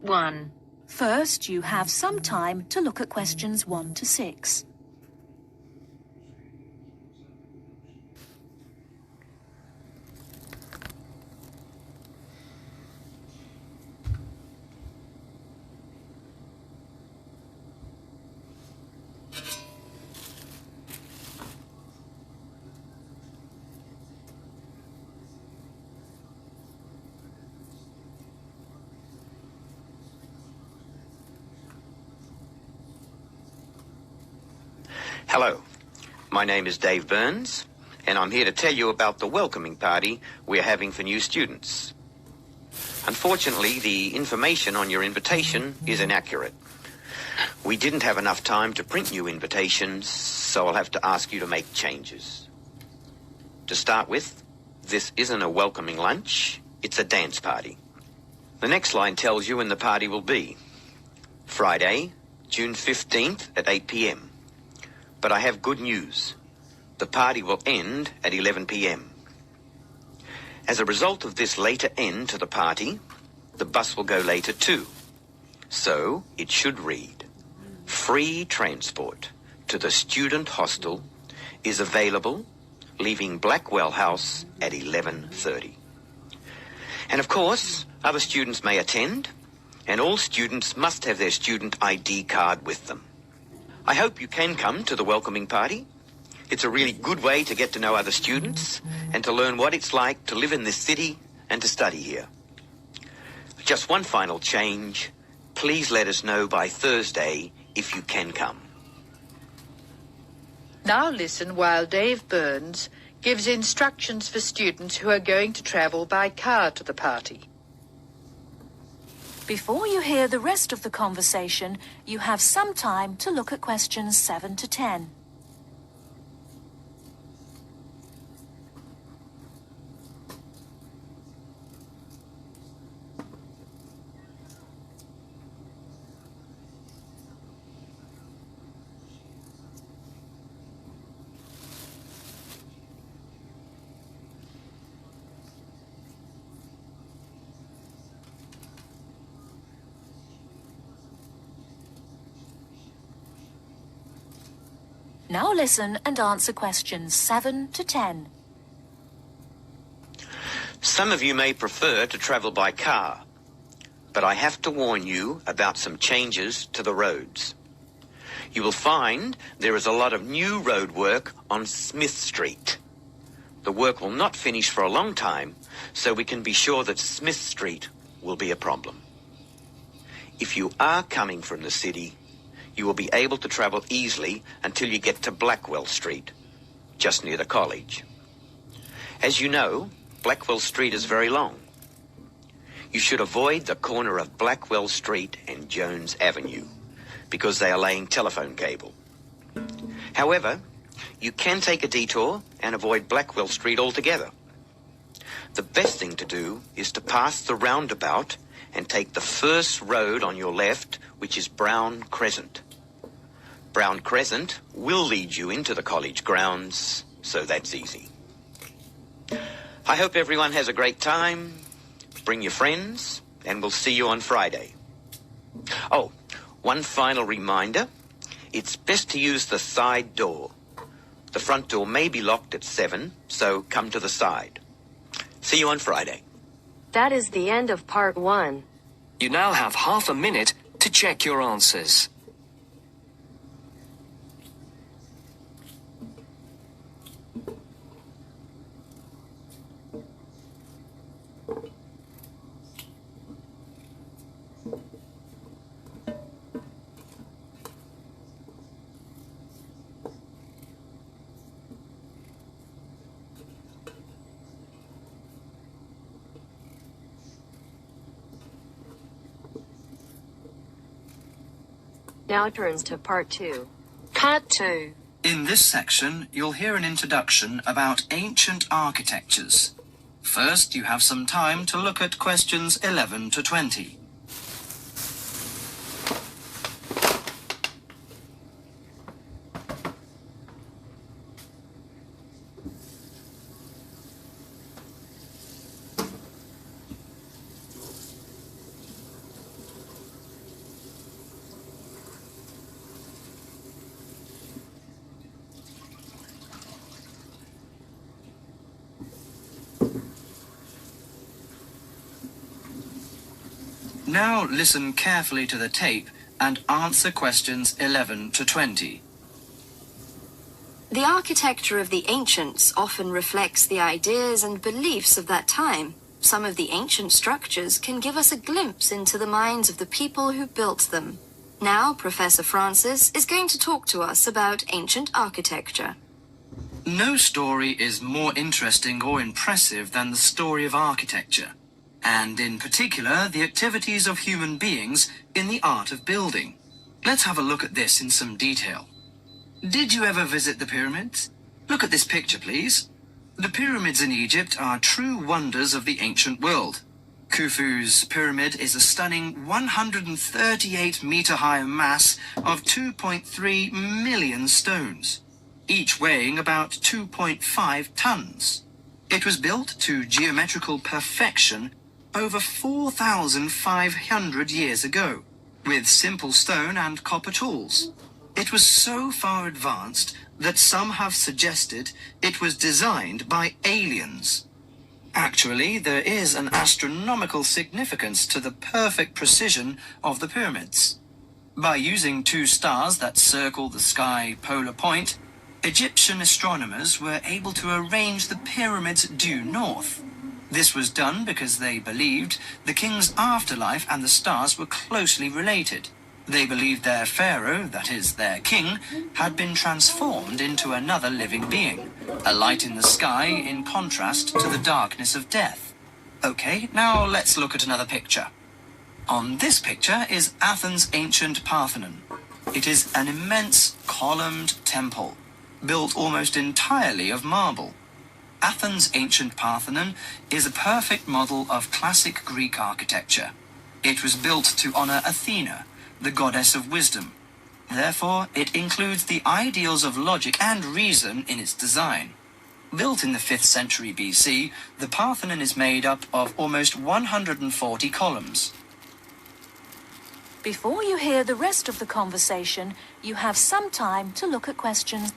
1. First, you have some time to look at questions 1 to 6. Hello, my name is Dave Burns, and I'm here to tell you about the welcoming party we're having for new students. Unfortunately, the information on your invitation is inaccurate. We didn't have enough time to print new invitations, so I'll have to ask you to make changes. To start with, this isn't a welcoming lunch, it's a dance party. The next line tells you when the party will be. Friday, June 15th at 8 p.m. But I have good news. The party will end at 11 p.m. As a result of this later end to the party, the bus will go later too. So it should read, free transport to the student hostel is available, leaving Blackwell House at 11:30. And of course, other students may attend, and all students must have their student ID card with them. I hope you can come to the welcoming party. It's a really good way to get to know other students and to learn what it's like to live in this city and to study here. Just one final change. Please let us know by Thursday if you can come. Now listen while Dave Burns gives instructions for students who are going to travel by car to the party. Before you hear the rest of the conversation, you have some time to look at questions 7 to 10. Now listen and answer questions 7 to 10. Some of you may prefer to travel by car, but I have to warn you about some changes to the roads. You will find there is a lot of new road work on Smith Street. The work will not finish for a long time, so we can be sure that Smith Street will be a problem. If you are coming from the city, you will be able to travel easily until you get to Blackwell Street, just near the college. As you know, Blackwell Street is very long. You should avoid the corner of Blackwell Street and Jones Avenue, because they are laying telephone cable. However, you can take a detour and avoid Blackwell Street altogether. The best thing to do is to pass the roundabout and take the first road on your left, which is Brown Crescent. Brown Crescent will lead you into the college grounds, so that's easy. I hope everyone has a great time. Bring your friends, and we'll see you on Friday. Oh, one final reminder. It's best to use the side door. The front door may be locked at 7, so come to the side. See you on Friday. That is the end of part 1. You now have half a minute to check your answers. Now it turns to part 2. Part 2. In this section, you'll hear an introduction about ancient architectures. First, you have some time to look at questions 11 to 20. Now listen carefully to the tape and answer questions 11 to 20. The architecture of the ancients often reflects the ideas and beliefs of that time. Some of the ancient structures can give us a glimpse into the minds of the people who built them. Now, Professor Francis is going to talk to us about ancient architecture. No story is more interesting or impressive than the story of architecture, and in particular, the activities of human beings in the art of building. Let's have a look at this in some detail. Did you ever visit the pyramids? Look at this picture, please. The pyramids in Egypt are true wonders of the ancient world. Khufu's pyramid is a stunning 138-meter-high mass of 2.3 million stones, each weighing about 2.5 tons. It was built to geometrical perfection over 4,500 years ago, with simple stone and copper tools. It was so far advanced that some have suggested it was designed by aliens. Actually, there is an astronomical significance to the perfect precision of the pyramids. By using two stars that circle the sky polar point, Egyptian astronomers were able to arrange the pyramids due north. This was done because they believed the king's afterlife and the stars were closely related. They believed their pharaoh, that is, their king, had been transformed into another living being, a light in the sky in contrast to the darkness of death. Okay, now let's look at another picture. On this picture is Athens' ancient Parthenon. It is an immense columned temple, built almost entirely of marble. Athens' ancient Parthenon is a perfect model of classic Greek architecture. It was built to honor Athena, the goddess of wisdom. Therefore, it includes the ideals of logic and reason in its design. Built in the 5th century BC, the Parthenon is made up of almost 140 columns. Before you hear the rest of the conversation, you have some time to look at questions.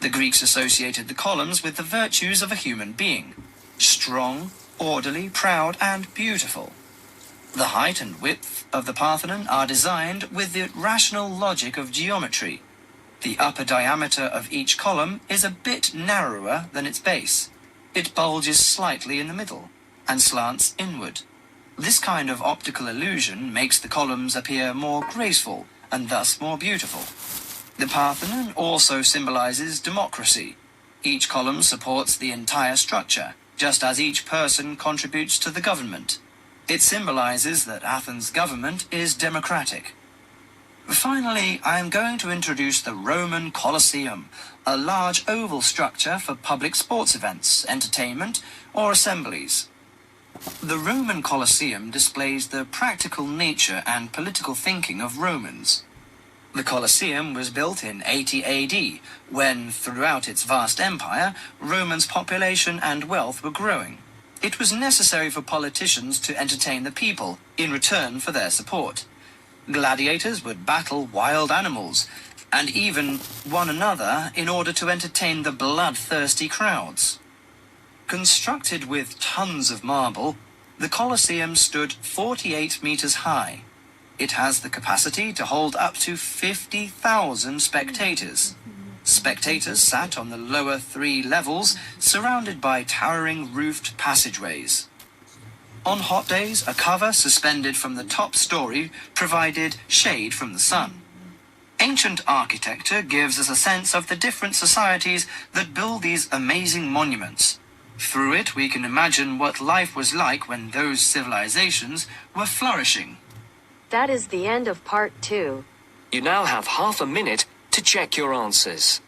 The Greeks associated the columns with the virtues of a human being: strong, orderly, proud, and beautiful. The height and width of the Parthenon are designed with the rational logic of geometry. The upper diameter of each column is a bit narrower than its base. It bulges slightly in the middle and slants inward. This kind of optical illusion makes the columns appear more graceful and thus more beautiful. The Parthenon also symbolizes democracy. Each column supports the entire structure, just as each person contributes to the government. It symbolizes that Athens' government is democratic. Finally, I am going to introduce the Roman Colosseum, a large oval structure for public sports events, entertainment, or assemblies. The Roman Colosseum displays the practical nature and political thinking of Romans. The Colosseum was built in 80 AD, when, throughout its vast empire, Romans' population and wealth were growing. It was necessary for politicians to entertain the people in return for their support. Gladiators would battle wild animals, and even one another in order to entertain the bloodthirsty crowds. Constructed with tons of marble, the Colosseum stood 48 meters high. It has the capacity to hold up to 50,000 spectators. Spectators sat on the lower 3 levels, surrounded by towering roofed passageways. On hot days, a cover suspended from the top story provided shade from the sun. Ancient architecture gives us a sense of the different societies that build these amazing monuments. Through it, we can imagine what life was like when those civilizations were flourishing. That is the end of part 2. You now have half a minute to check your answers.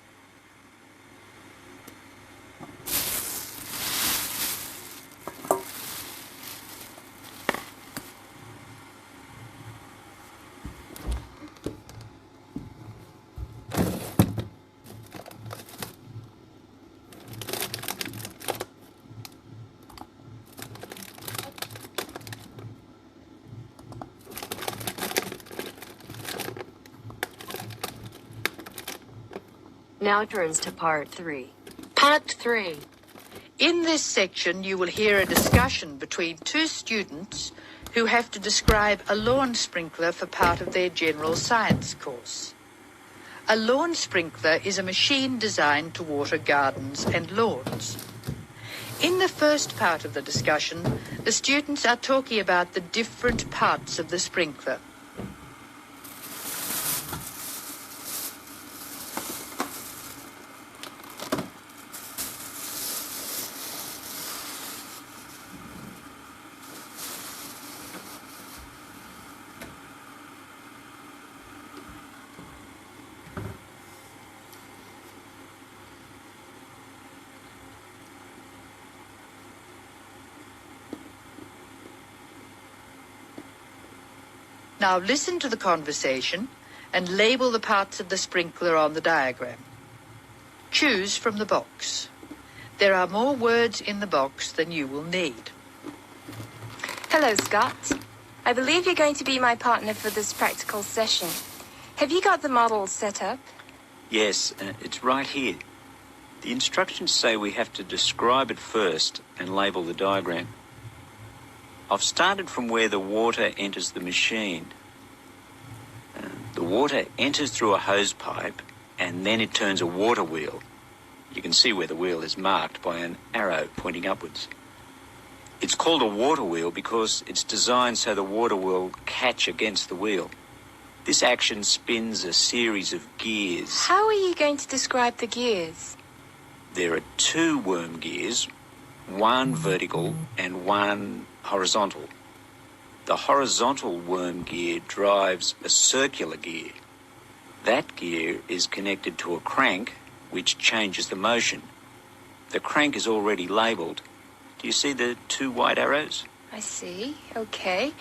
Now turns to part 3. Part 3. In this section, you will hear a discussion between two students who have to describe a lawn sprinkler for part of their general science course. A lawn sprinkler is a machine designed to water gardens and lawns. In the first part of the discussion, the students are talking about the different parts of the sprinkler. Now listen to the conversation and label the parts of the sprinkler on the diagram. Choose from the box. There are more words in the box than you will need. Hello, Scott. I believe you're going to be my partner for this practical session. Have you got the model set up? Yes, it's right here. The instructions say we have to describe it first and label the diagram. I've started from where the water enters the machine. The water enters through a hose pipe and then it turns a water wheel. You can see where the wheel is marked by an arrow pointing upwards. It's called a water wheel because it's designed so the water will catch against the wheel. This action spins a series of gears. How are you going to describe the gears? There are 2 worm gears, one vertical and one horizontal. The horizontal worm gear drives a circular gear. That gear is connected to a crank which changes the motion. The crank is already labelled. Do you see the 2 white arrows? I see. Okay.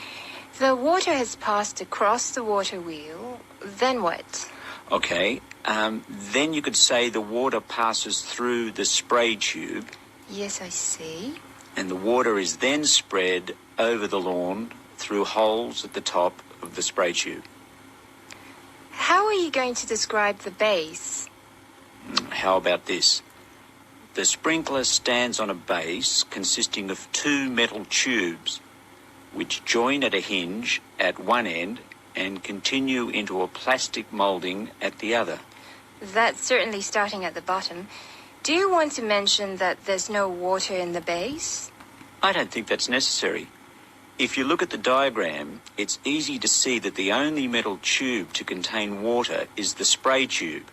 The water has passed across the water wheel. Then what? Okay. Then you could say the water passes through the spray tube. Yes, I see. And the water is then spread over the lawn through holes at the top of the spray tube. How are you going to describe the base? How about this? The sprinkler stands on a base consisting of 2 metal tubes which join at a hinge at one end and continue into a plastic moulding at the other. That's certainly starting at the bottom. Do you want to mention that there's no water in the base? I don't think that's necessary. If you look at the diagram, it's easy to see that the only metal tube to contain water is the spray tube.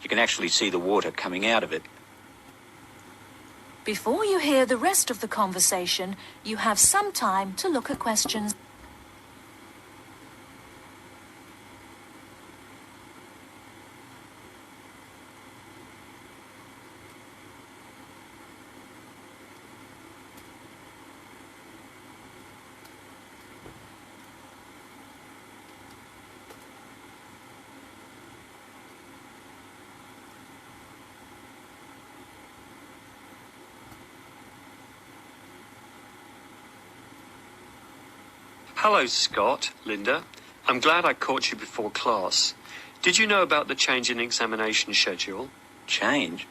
You can actually see the water coming out of it. Before you hear the rest of the conversation, you have some time to look at questions. Hello, Scott, Linda. I'm glad I caught you before class. Did you know about the change in examination schedule? Change?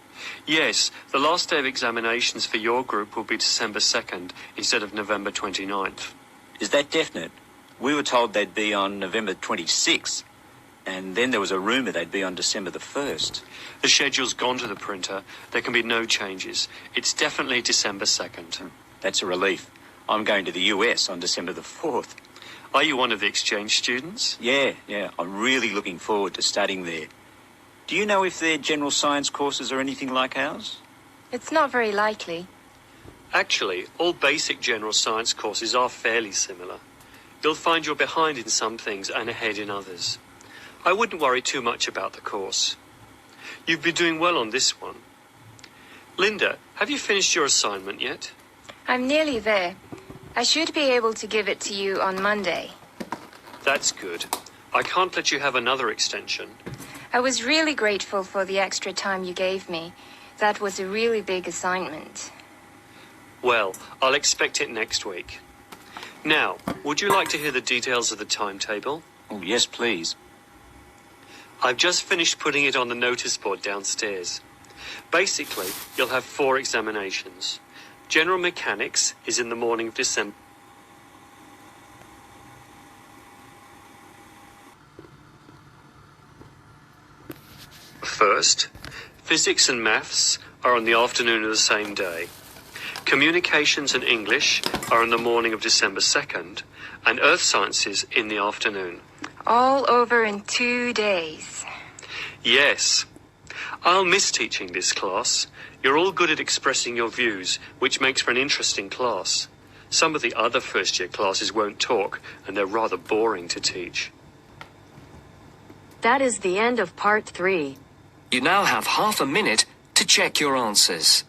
Yes, the last day of examinations for your group will be December 2nd instead of November 29th. Is that definite? We were told they'd be on November 26th, and then there was a rumour they'd be on December the 1st. The schedule's gone to the printer. There can be no changes. It's definitely December 2nd. That's a relief. I'm going to the US on December the 4th. Are you one of the exchange students? Yeah. I'm really looking forward to studying there. Do you know if their general science courses are anything like ours? It's not very likely. Actually, all basic general science courses are fairly similar. You'll find you're behind in some things and ahead in others. I wouldn't worry too much about the course. You've been doing well on this one. Linda, have you finished your assignment yet? I'm nearly there. I should be able to give it to you on Monday. That's good. I can't let you have another extension. I was really grateful for the extra time you gave me. That was a really big assignment. Well, I'll expect it next week. Now, would you like to hear the details of the timetable? Oh, yes, please. I've just finished putting it on the notice board downstairs. Basically, you'll have 4 examinations. General Mechanics is in the morning of December. First, Physics and Maths are on the afternoon of the same day. Communications and English are on the morning of December 2nd, and Earth Sciences in the afternoon. All over in 2 days. Yes. I'll miss teaching this class. You're all good at expressing your views, which makes for an interesting class. Some of the other first-year classes won't talk, and they're rather boring to teach. That is the end of part 3. You now have half a minute to check your answers.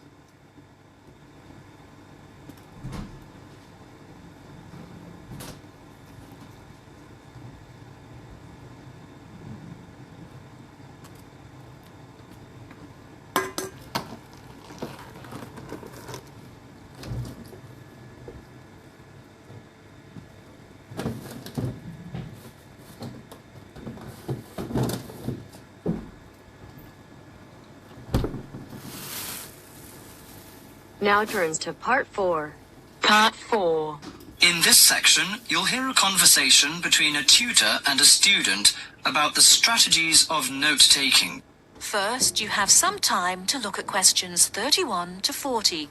Now turns to part 4. Part 4. In this section, you'll hear a conversation between a tutor and a student about the strategies of note-taking. First, you have some time to look at questions 31 to 40.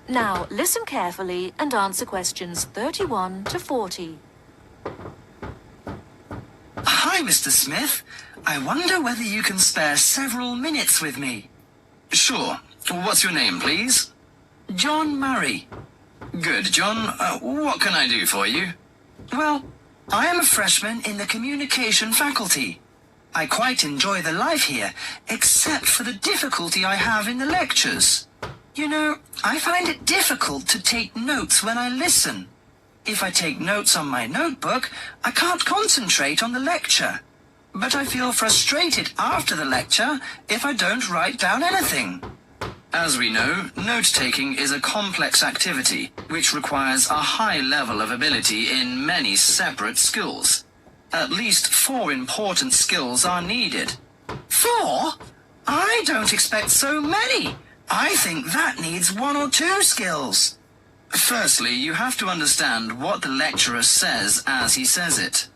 Now, listen carefully and answer questions 31 to 40. Hi, Mr. Smith. I wonder whether you can spare several minutes with me. Sure. What's your name, please? John Murray. Good, John. What can I do for you? Well, I am a freshman in the communication faculty. I quite enjoy the life here, except for the difficulty I have in the lectures. You know, I find it difficult to take notes when I listen. If I take notes on my notebook, I can't concentrate on the lecture. But I feel frustrated after the lecture if I don't write down anything. As we know, note-taking is a complex activity which requires a high level of ability in many separate skills. At least 4 important skills are needed. 4? I don't expect so many. I think that needs 1 or 2 skills. Firstly, you have to understand what the lecturer says as he says it.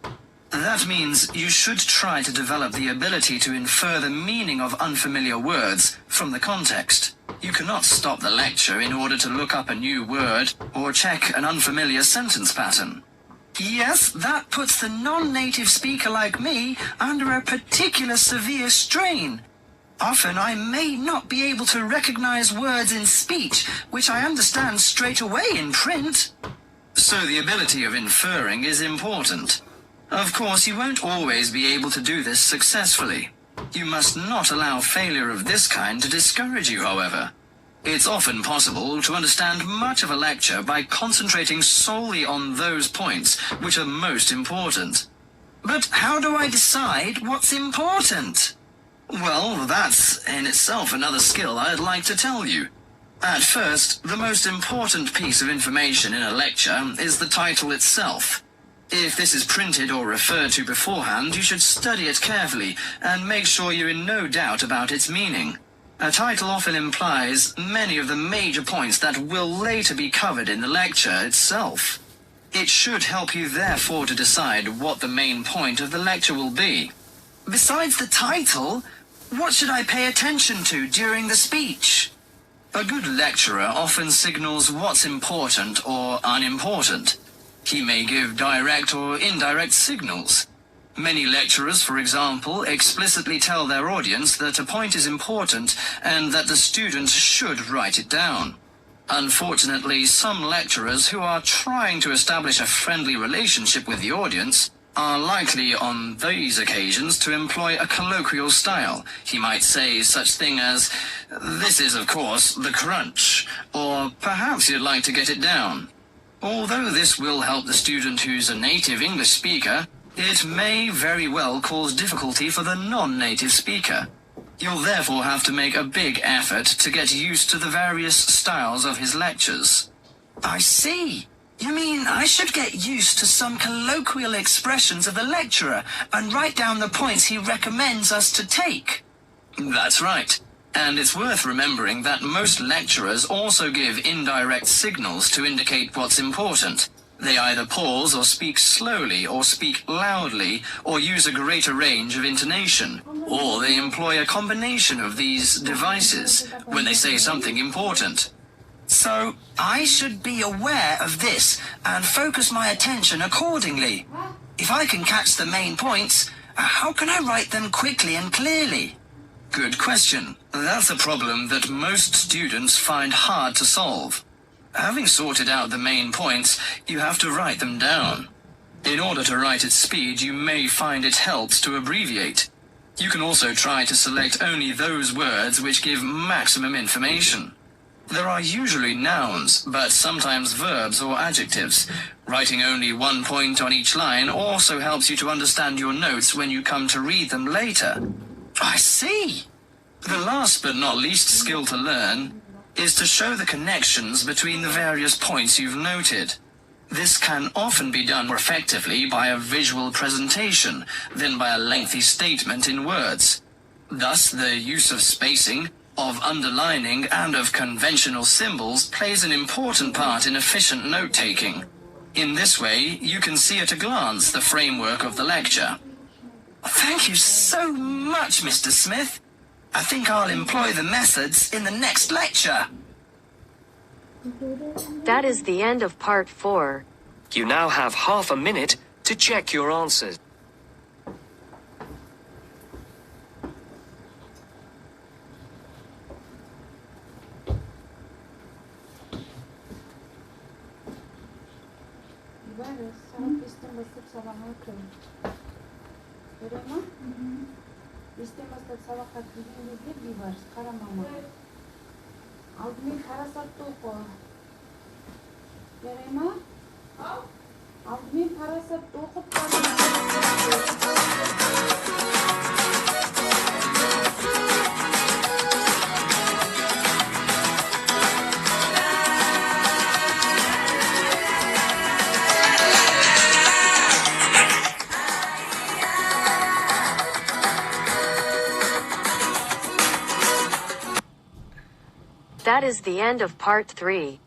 That means you should try to develop the ability to infer the meaning of unfamiliar words from the context. You cannot stop the lecture in order to look up a new word or check an unfamiliar sentence pattern. Yes, that puts the non-native speaker like me under a particular severe strain. Often I may not be able to recognize words in speech, which I understand straight away in print. So the ability of inferring is important. Of course, you won't always be able to do this successfully. You must not allow failure of this kind to discourage you, however. It's often possible to understand much of a lecture by concentrating solely on those points which are most important. But how do I decide what's important? Well, that's in itself another skill I'd like to tell you. At first, the most important piece of information in a lecture is the title itself. If this is printed or referred to beforehand, you should study it carefully and make sure you're in no doubt about its meaning. A title often implies many of the major points that will later be covered in the lecture itself. It should help you therefore to decide what the main point of the lecture will be. Besides the title, what should I pay attention to during the speech? A good lecturer often signals what's important or unimportant. He may give direct or indirect signals. Many lecturers, for example, explicitly tell their audience that a point is important and that the students should write it down. Unfortunately, some lecturers who are trying to establish a friendly relationship with the audience are likely on these occasions to employ a colloquial style. He might say such thing as, "This is, of course, the crunch," or "Perhaps you'd like to get it down." Although this will help the student who's a native English speaker, it may very well cause difficulty for the non-native speaker. You'll therefore have to make a big effort to get used to the various styles of his lectures. I see. You mean I should get used to some colloquial expressions of the lecturer and write down the points he recommends us to take? That's right. And it's worth remembering that most lecturers also give indirect signals to indicate what's important. They either pause or speak slowly or speak loudly or use a greater range of intonation, or they employ a combination of these devices when they say something important. So, I should be aware of this and focus my attention accordingly. If I can catch the main points, how can I write them quickly and clearly? Good question. That's a problem that most students find hard to solve. Having sorted out the main points, you have to write them down. In order to write at speed, you may find it helps to abbreviate. You can also try to select only those words which give maximum information. There are usually nouns, but sometimes verbs or adjectives. Writing only one point on each line also helps you to understand your notes when you come to read them later. I see. The last but not least skill to learn is to show the connections between the various points you've noted. This can often be done more effectively by a visual presentation than by a lengthy statement in words. Thus, the use of spacing, of underlining, and of conventional symbols plays an important part in efficient note-taking. In this way, you can see at a glance the framework of the lecture. Thank you so much, Mr. Smith. I think I'll employ the methods in the next lecture. That is the end of part 4. You now have half a minute to check your answers. Бестен бастап сабаққа кірген кезде бейбарыс қара мама. Алдымен парасатты оқы. Жарай ма? Алдымен парасатты оқып That is the end of part 3.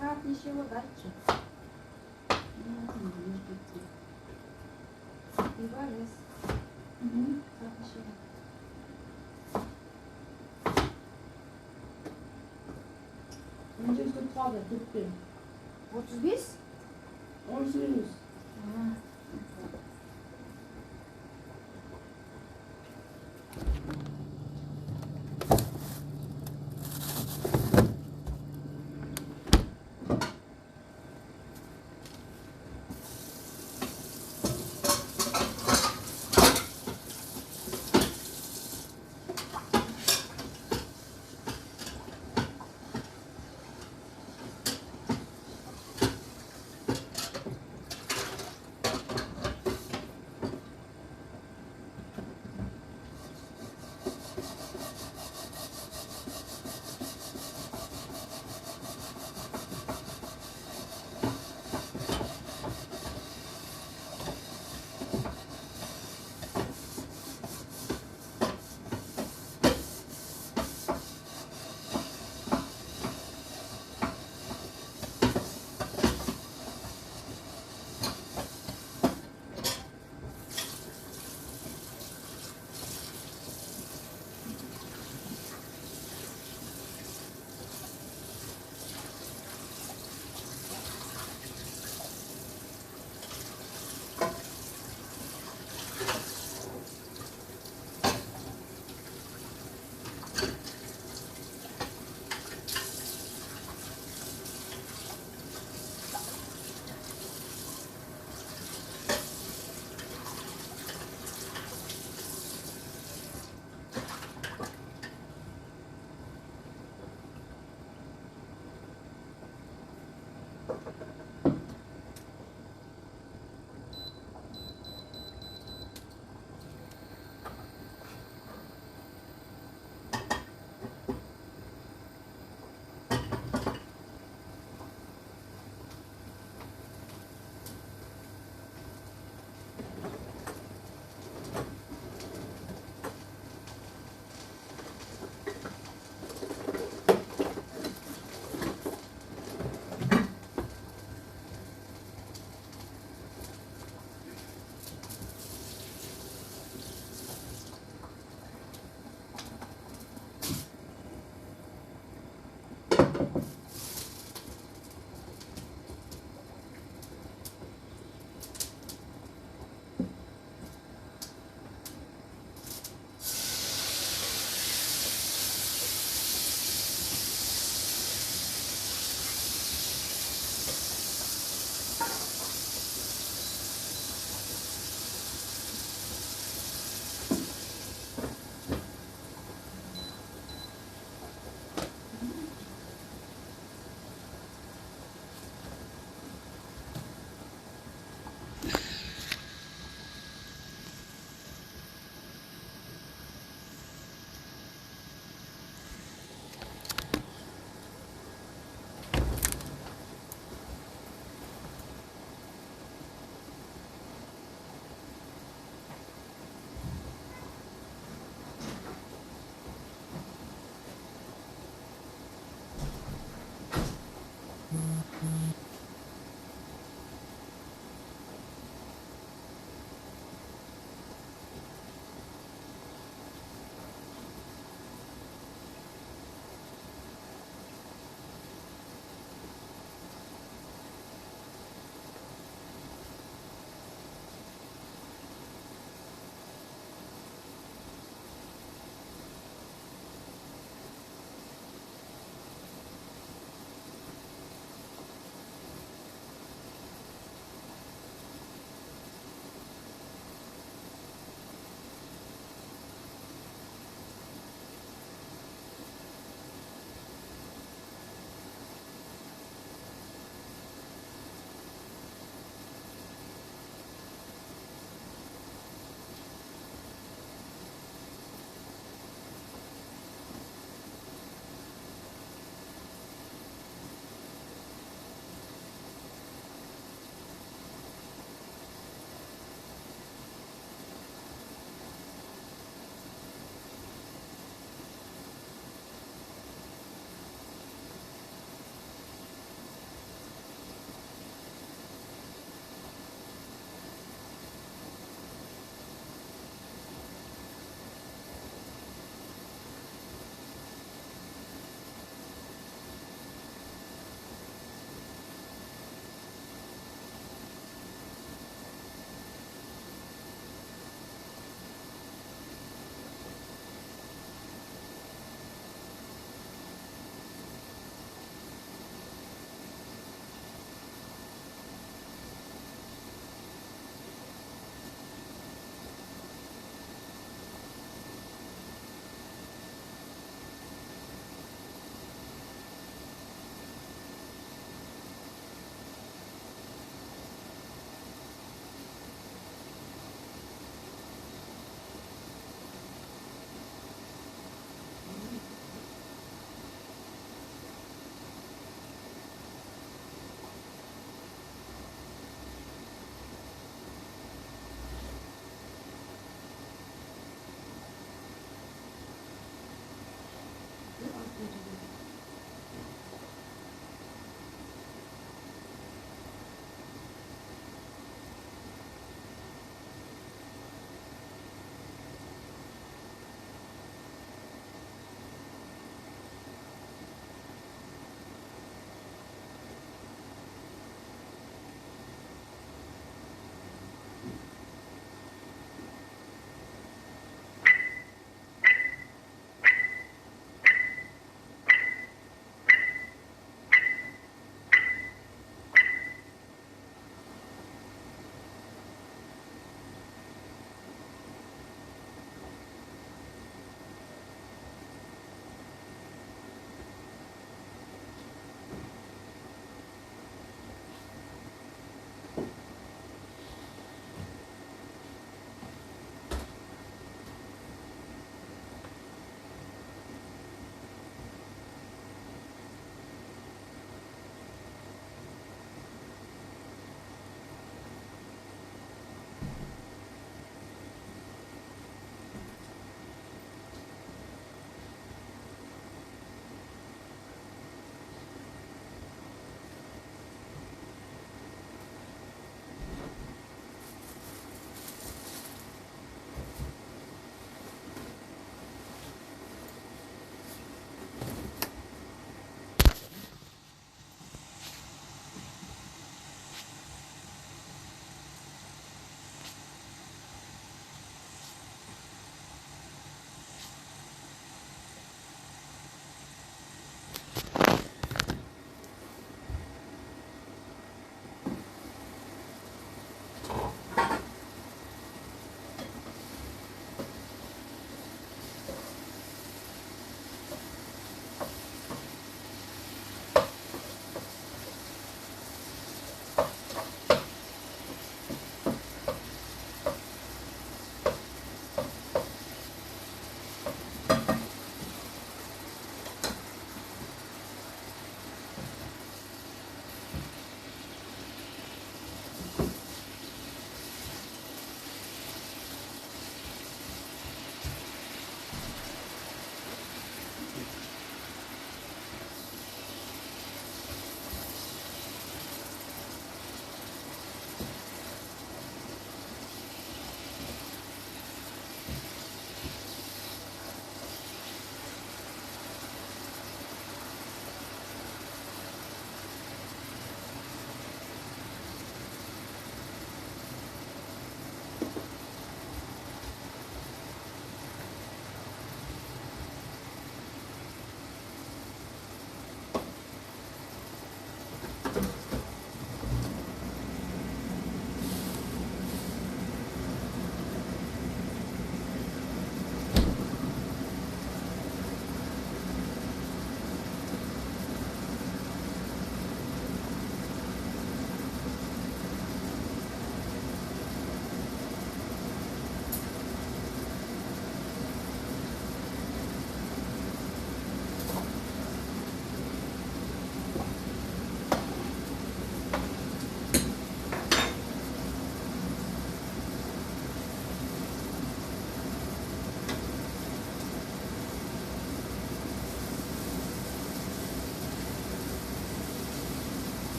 saat neşe var ki. İbares. Saat neşe var. Önce üstü tuvalda tuttu. 35? 18.